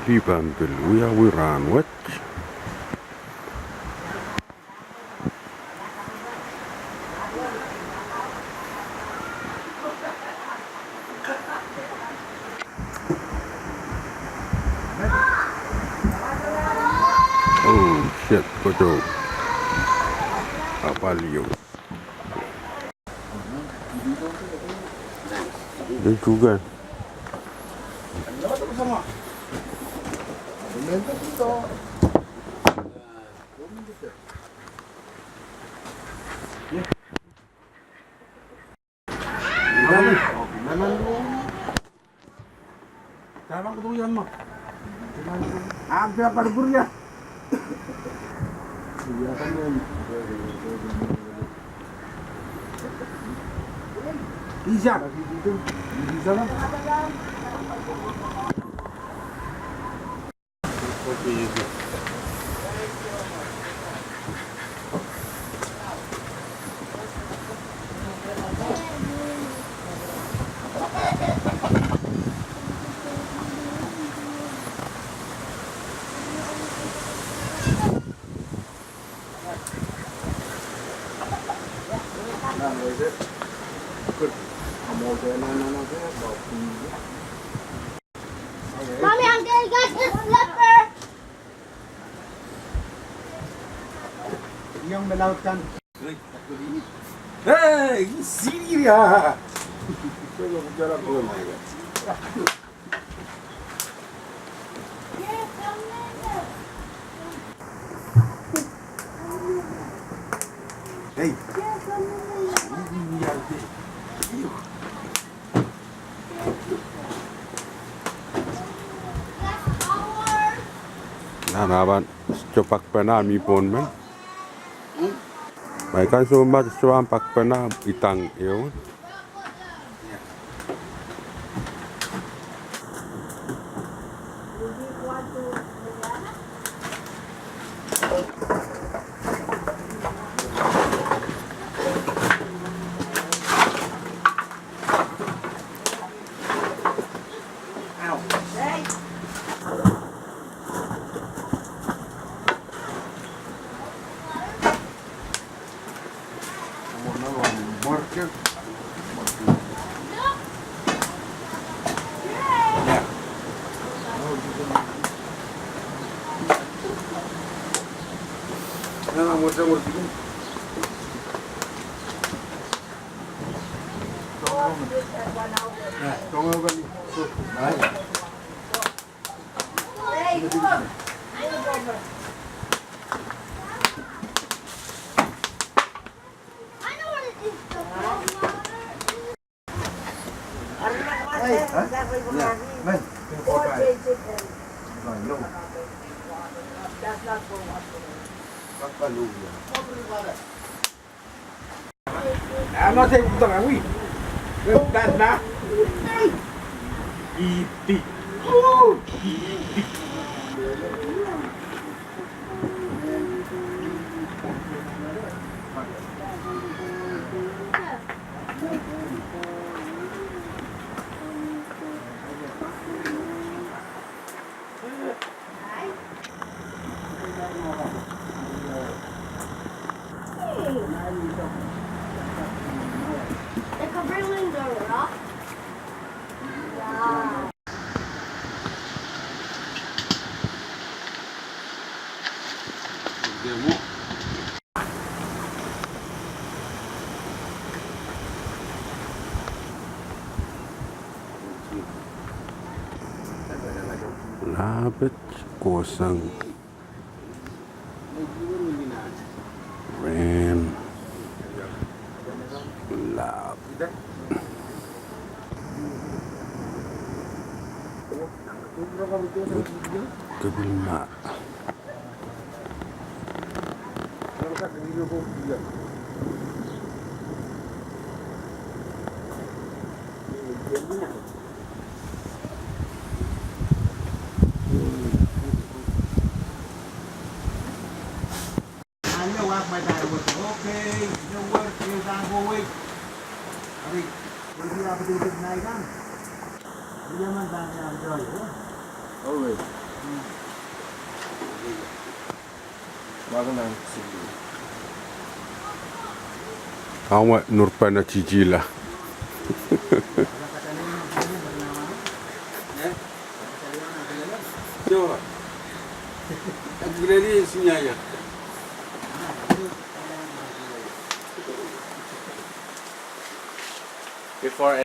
Liban Beluya Wiran what? Oh shit, kodo. Apalio. Dia juga. Sekarang ketulian mah. Hampir pada burnya. Iya kan bisa. Bisa lah. Seperti itu. Mommy, I'm gonna get the slipper. Yang melautkan. Hei, sini dia. Coba bicara bola ya. Hei. Ini dia. Nanaban copak pena mi pon men. Mai kan so ma so am pak pena itang eu. Ano tayo punta nga, uy? Dan na. Iti. The Cabrillans are rough. Yeah. Labet kosong. Ren. Lab. Kebilma. Okay, no work, you can't go away. Ari, hindi ako tutug na ikan. Hindi naman dami ang joy. Always. Bago na sige. Awa Nurpana Cicila. Coba. Agredi isinya ya. Before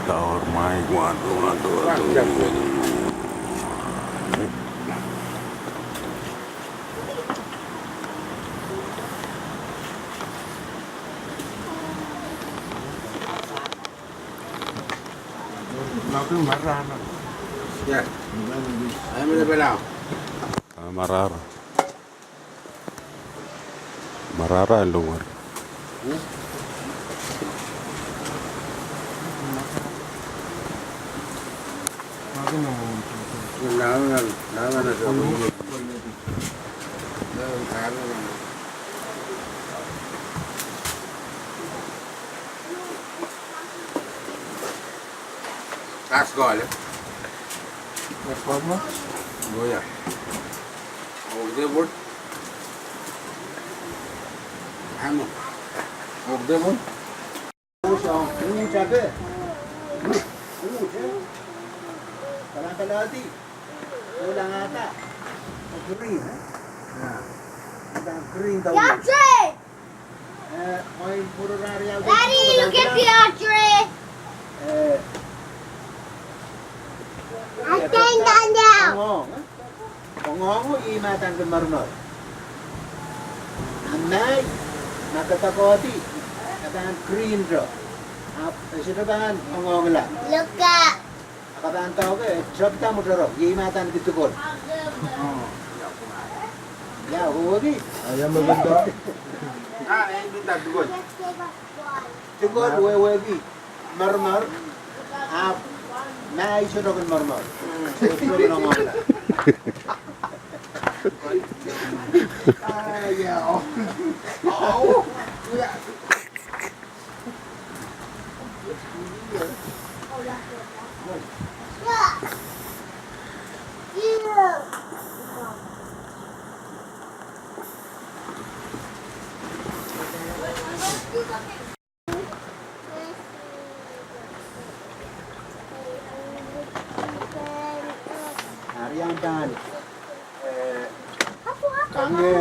Taur mai waduh. Langsung marah. Ya. Ayo mana belau? Marara. Marara yang luar. Lawan ada. Kas gol. Mas Fatma? Goya. Ogde bot. Amo. Ogde mo? Ini capek. Kalahati. Ulang ata. Green, ha? Nah. Green daw. Yatre! May puro rariyaw. Daddy, you get the Yatre! I'm staying down now. Pongong imatan ke marunod. Anay, nakatakoti. Katahan green ro. Sinabahan, pongong lang. Look up. Katahan tao ke, sabta mo ro. Imatan kitukol. Ya, huwagi. Ayaw maganda. Ayaw maganda, tukol. Tukol, huwagi. Marmar. Nah, isu dokan marmar. Isu dokan marmar. Ya, oh, ya. Ariandan. Kange.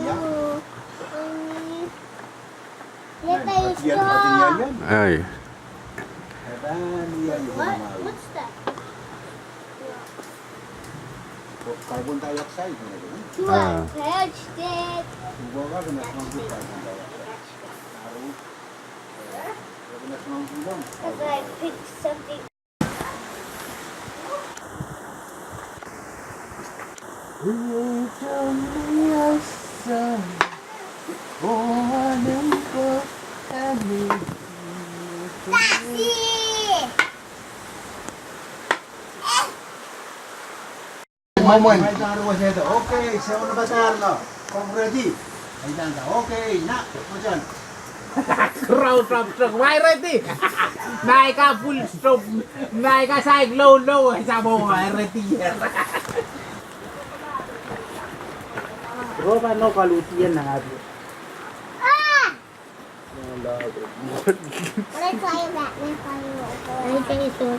Ya. Yan pati yan. Ay. What? What's that? Carbon dioxide. Do I touched it? Subawa ka na carbon dioxide. Because I picked something. Moment. Okay, saya mau batar no. Kung ready. Ay nanda. Okay, na. Mo dyan. Row drop stroke why right đi này ca full stroke này ca sai low low hay sao bộ why right đi Roba no kalutian na nga di. Ah! Let's try that. Let's try that. I think it's good.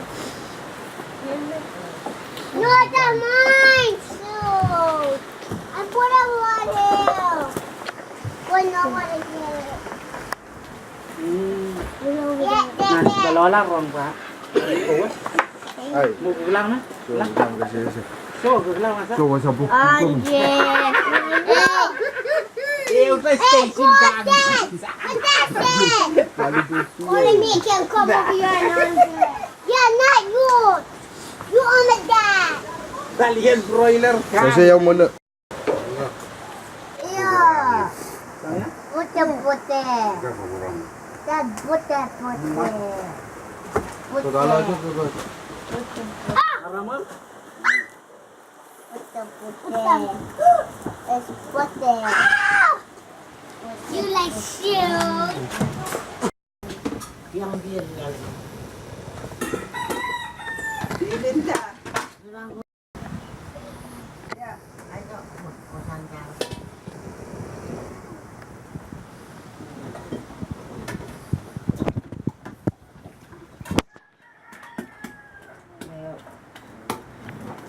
No, it's not mine. So, I put a one here. Well, no one is here. Nah, lo lang rong pa. Ay. Mo lang na. Lang kasi. so lang na sa. So, what's up? Yeah. Eu tô station ka. Only me can come over here and answer. Yeah, not you. You on the dad. Italian broiler ka. Sasayaw mo na. Yeah. Saya? Puti-puti. Ito, kurang. Dad, puti-puti. Puti. Aramar. Puti-puti. It's puti. You like shoes? Yang dia yang. Linda.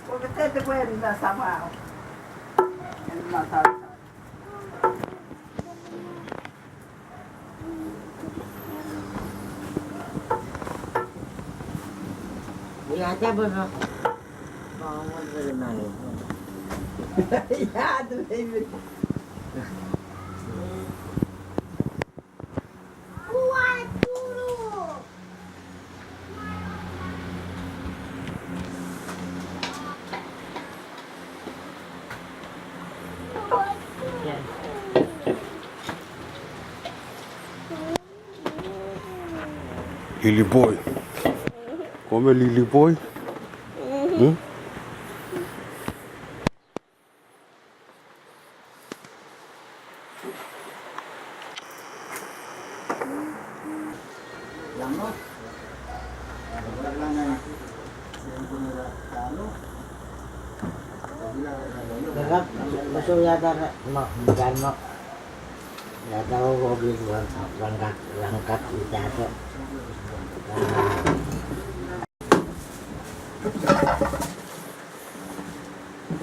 Porque te puede dar sama. El matar. Ya, aja bono. Bangun dari mana? Ya, tu baby. Kuat dulu. Lily boy. Come Lily boy. Hmm? Lama. Berlangan. Berap, masuk ya dar, mak, bukan mak. Ya tahu hobi langkat kita tu.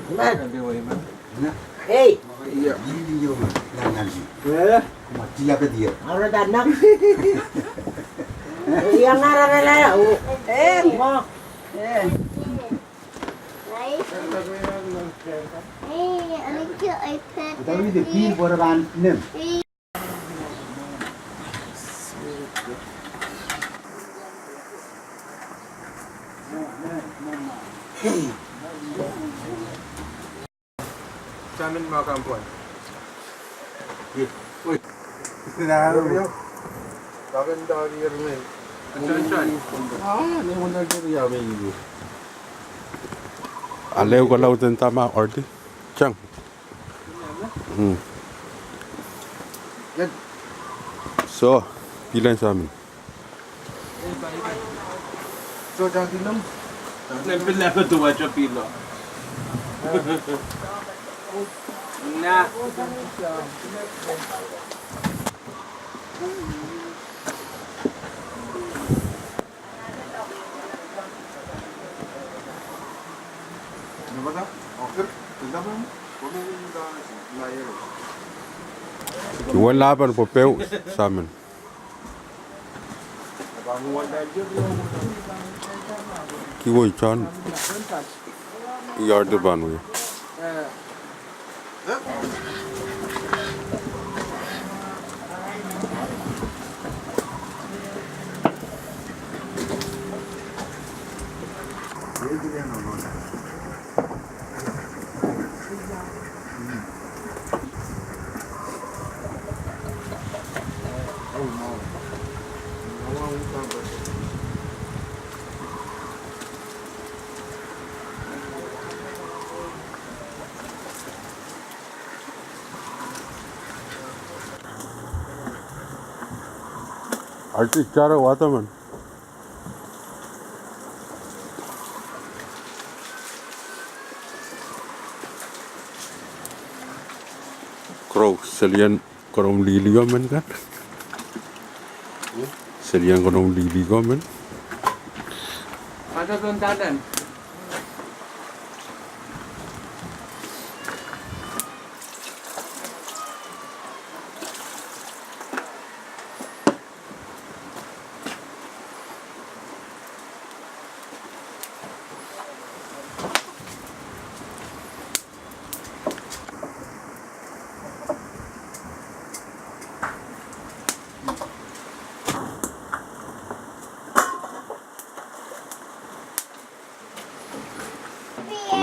Gimana? Hey, Iya. Ini dia mah. Langan sih. Mati apa dia? orang danak. Yang ngarang nela, mak. Right? Hey, I like your iPad. Tapi dia pil borban nem. Sa amin mga kampuan. Uy. Bakit dari rin? Ancan. Ni wala dari ya may ibu. Alew ko law din tama ordi. Chang. So, pilan sa amin. So, jangan tinam. Nempel ako tu baca pilo. Na. Ano ba ka? Okay. Tinda mo. Kung ano yung layer. Wala pa po peu sa amin. Kiwoy chan. Yard banu. Artist चारा हुआ था मन Crow selian korong lili gomen kan selian korong lili gomen Ada tuntadan.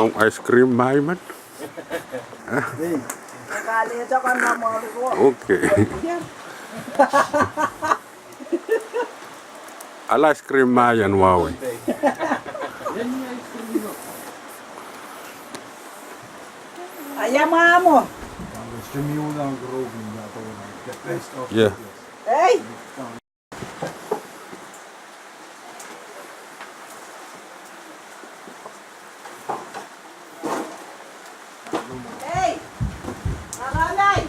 Anong ice cream, Maiman? Nakalimutan ka na mga ko. Okay. Al ice cream Mayan, wow. Ayaw mga mo. Yeah. Hey! Hey! Maranay!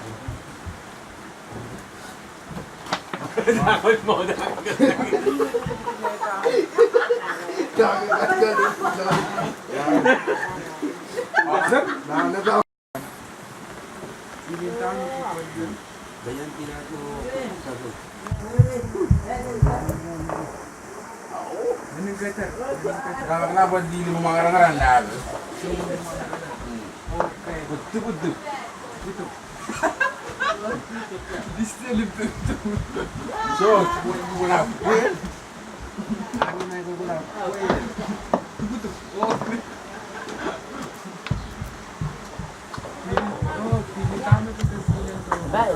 Kenapa di lima mangaran-ngaran dah? Betul. Gitu. Di sini betul. So, guna. Aku naik guna. Betul. Oh. Pilih tamu kita sini. Baik.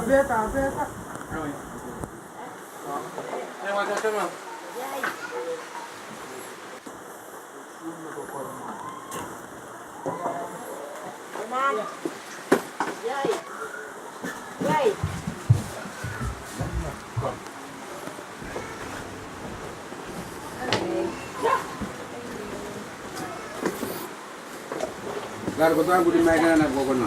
Apa? Yang macam-macam. Gar ko tayo gudi may na ko na.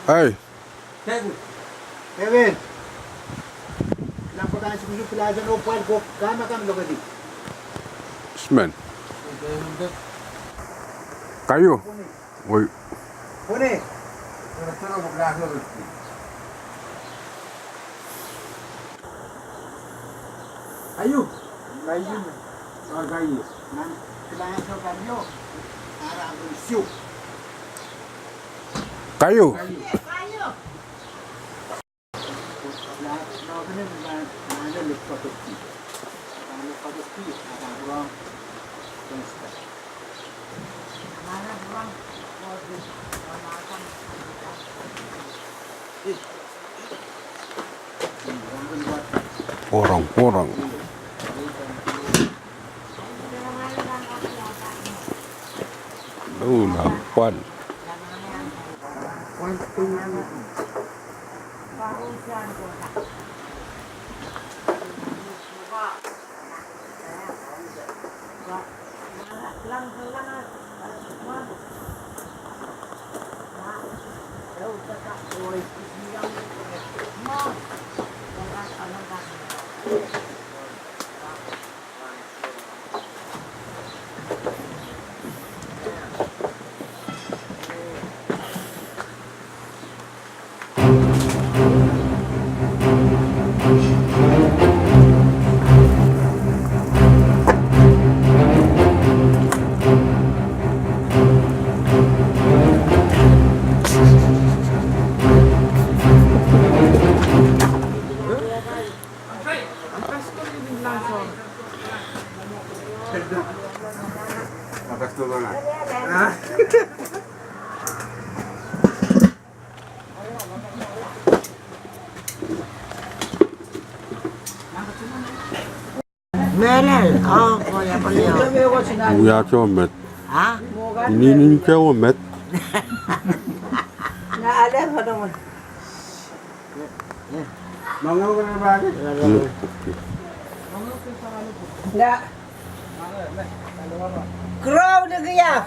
Hey, Kevin! Ilang po tayo sa Plaza no Parko. Kama kami lo kadi. Smen. Kayo. Uy, Pune! Terus berlaku. Ayo! Kayu. Oh, kayu. Nan Plaza kanyo. Para ang isyu. kayo. Orang-orang. Lapan. Makas tu na. Melel, oh, kuya kuya. Kuya chomet. Ha? Ninin chomet. Naalam mo naman. Mangaw ka na ba? Na. Crow na kaya.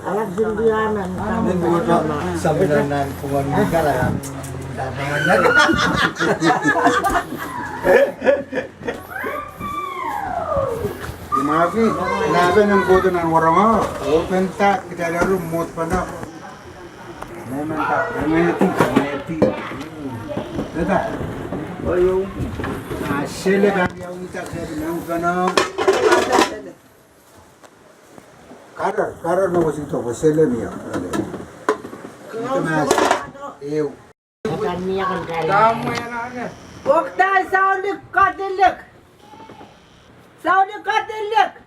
Alam sindianan. Sabi na na kung ano ka lang. Dadangan na. Di mga Tapi laban ng boto ng warama. Open ta kita laro mot pa na. Naman ta. Naman Dada. Ayo. Sele kan yang kita sedang kana. Karar na was ito. Sele niya. Ito mas. Ew. Akan niya kan kaya. Tama yan na. Oktay, Saudi katilik. Saudi katilik.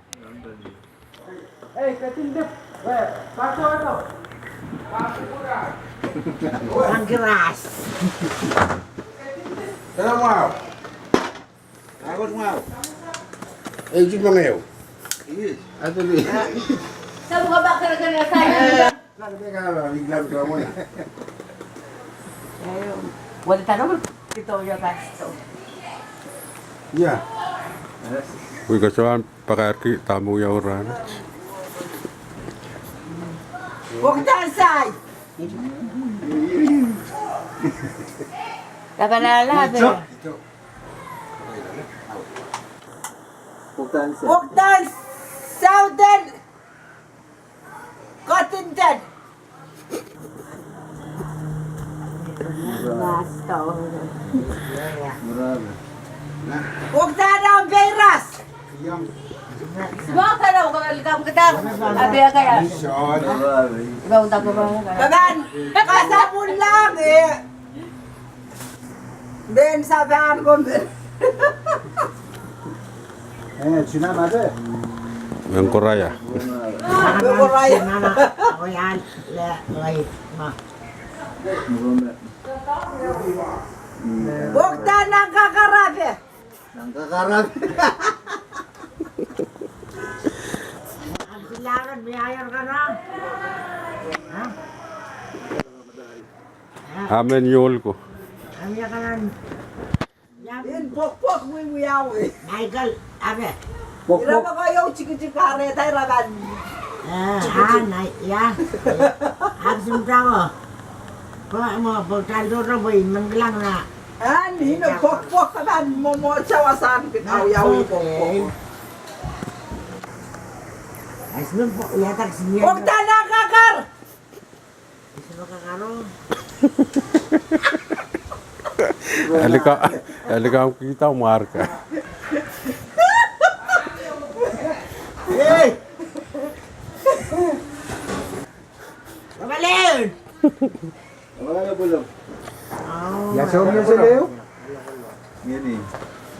Ang keras. Tara mo. Agos mo. Eh, di ba ngayon? Yes. Ato di. Sabi ka ba kaya saya? Nakateka, biglang ka mo. Wala tanong. Ito yung kasto. Yeah. Kuinka se on pakärki tamuja uraan? Oktay, say. Nakalala, Ito. Oktay, Saudi katindan. Basta. Oktay na ang beras. Semua ka daw, kaligam ka daw. Abi kaya. Shot. Ikaw ang tago ba? Kagan, kasabon lang eh. Ben sabihan ko. Sinama ba? Ang koraya. Bukuray. Ako yan. Wait. Ma. Bukta ng kakarabi. Nangkakarap. Ang silangan, may ayar ka na. Ha? Amen yul ko. Kami ka na. Yan, pok-pok mo yung yaw eh. Michael, abe. Irama ko yung chiki-chikare tayo raban. Ya. Habis mo. Kung mo, pagkaldo na boy, manglang na. An, hino pok-pok ka man. Momo sawasan pinaw-yaw yung pok-pok. Ay, sunod po, yatak siya. Bukta ng kakar. Sunod ka karo. Alika ang kita marka. Hey! Kabalin! Wala na bulong. Oh, Yasaw niya sa Leo? Yan eh.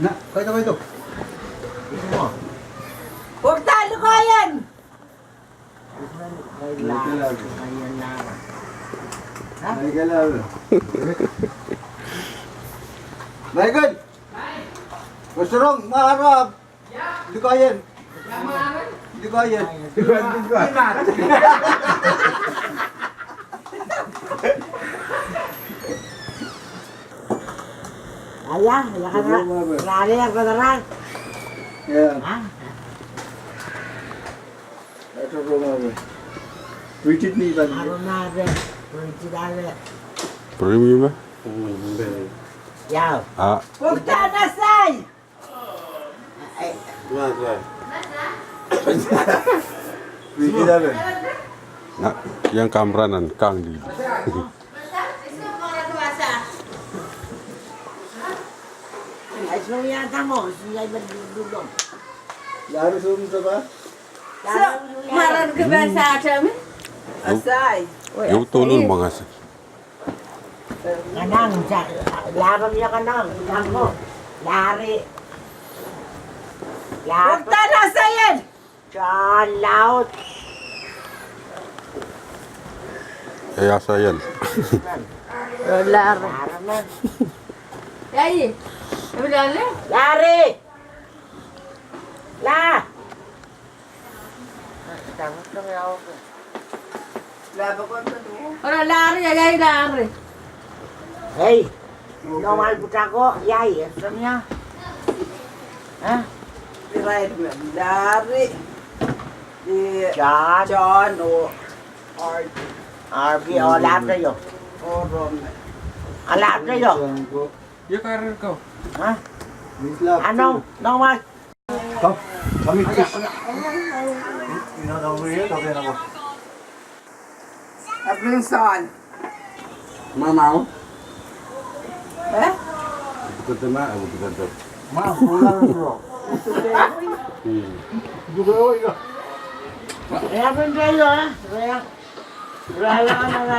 Na, kaya ito. Bukta, lukoyan. Ayan na. Nagalaw. Megan! Gusto rong, maharap! Hindi ko ayan. Hindi ko ayan. Ayan, ayan ka na. Lari ang kadaran. Yeah. Ha? Ito ko mga. Richard ni Ivan. Araw na rin. Pwede dali. Premium ba? Yaw. Ah, Bukta na say. Richard Ivan. na, yang kamranan kang di. Ay, sunod yata mo. Sunod ay magdudulong. Laro sum sa ba? Maran ka ba sa atin? Asay. Yung tulon mga sa. Kanang, laram niya kanang. Ako. Lari. Bukta na sayin. John Laut. Kaya sa yan. Lari. Laram na. Ay. Lari. Lari! La! Tangos lang ako. Laba ko ito. Ora lari, ay lari. Hey! Normal puta ko. Yay, ito niya. Ha? Lari. Di John. John o Art RB, o lahat na yun. o Rom. Lahat na yun. Yung karir ko. Ha? Anong? Normal? Come. Kami fish. Ablinson. Mamaw. Eh? Betul mah, betul. Ma, pulang bro. Kaya pun kayo, ha? Kaya, wala ka na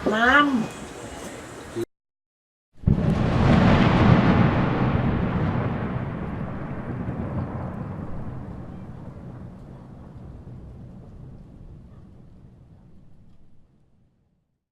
Ma'am,